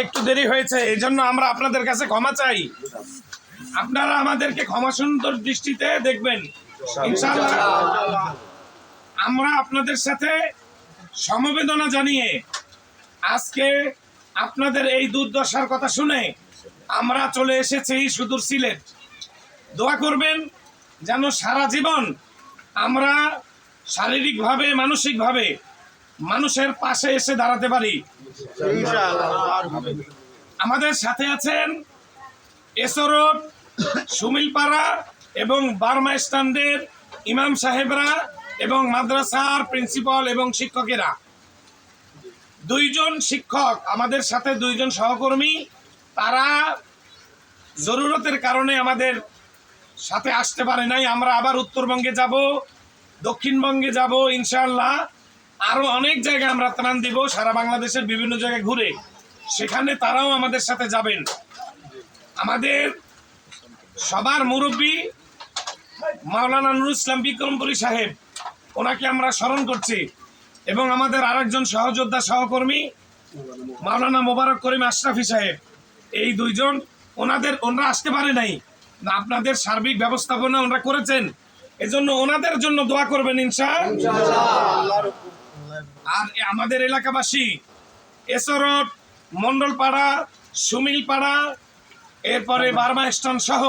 একটু দেরি হয়েছে, এই জন্য আমরা আপনাদের কাছে ক্ষমা চাই। আপনারা আমাদেরকে ক্ষমা সুন্দর দৃষ্টিতে দেখবেন ইনশাআল্লাহ। আমরা আপনাদের সাথে সমবেদনা জানিয়ে আজকে আপনাদের এই দুর্দশার কথা শুনে আমরা চলে এসেছি সুদূর সিলেট। দোয়া করবেন যেন সারা জীবন আমরা শারীরিকভাবে মানসিকভাবে মানুষের পাশে এসে দাঁড়াতে পারি। আমাদের সাথে আছেন এসরোড, সুমিলপাড়া এবং বার্মা স্ট্যান্ডের ইমাম সাহেবরা এবং মাদ্রাসার প্রিন্সিপাল এবং শিক্ষকেরা। দুইজন শিক্ষক আমাদের সাথে, দুইজন সহকর্মী, তারা জরুরতের কারণে আমাদের সাথে আসতে পারে নাই। আমরা আবার উত্তরবঙ্গে যাব, দক্ষিণবঙ্গে যাব ইনশাআল্লাহ। আরো অনেক জায়গায় আমরা ত্রাণ দিব, সারা বাংলাদেশের বিভিন্ন জায়গায় ঘুরে, সেখানে তারাও আমাদের সাথে যাবেন। আমাদের সবার মুরব্বী মাওলানা নুরুল ইসলাম বিক্রমপুরী সাহেব, ওনাকে আমরা স্মরণ করছি, এবং আমাদের আরেকজন সহযোদ্ধা সহকর্মী মাওলানা মোবারক করিম আশরাফি সাহেব। এই দুইজন ওনারা আসতে পারে নাই, আপনাদের সার্বিক ব্যবস্থাপনা ওনারা করেছেন, এজন্য ওনাদের জন্য দোয়া করবেন ইনশাআল্লাহ। আর আমাদের এলাকাবাসী এসরোড, মন্ডলপাড়া, সুমিলপাড়া, এরপরে বার্মা স্ট্যান্ড সহ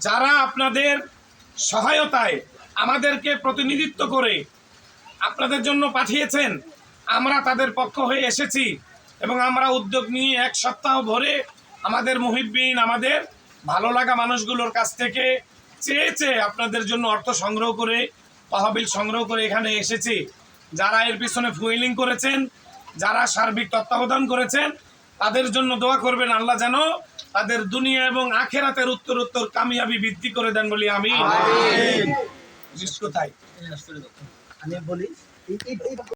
যারা আপনাদের সহায়তায় আমাদেরকে প্রতিনিধিত্ব করে আপনাদের জন্য পাঠিয়েছেন, আমরা তাদের পক্ষ হয়ে এসেছি এবং আমরা উদ্যোগ নিয়ে এক সপ্তাহ ভরে আমাদের মুহিব্বিন, আমাদের ভালো লাগা মানুষগুলোর কাছ থেকে চেয়ে আপনাদের জন্য অর্থ সংগ্রহ করে, তহবিল সংগ্রহ করে এখানে এসেছি। যারা এর পিছনে ফুয়েলিং করেছেন, যারা সার্বিক তত্ত্বাবধান করেছেন, তাদের জন্য দোয়া করবেন আল্লাহ যেন তাদের দুনিয়া এবং আখেরাতের উত্তরোত্তর কামিয়াবি বৃদ্ধি করে দেন বলি আমি। কোথায় আমি বলি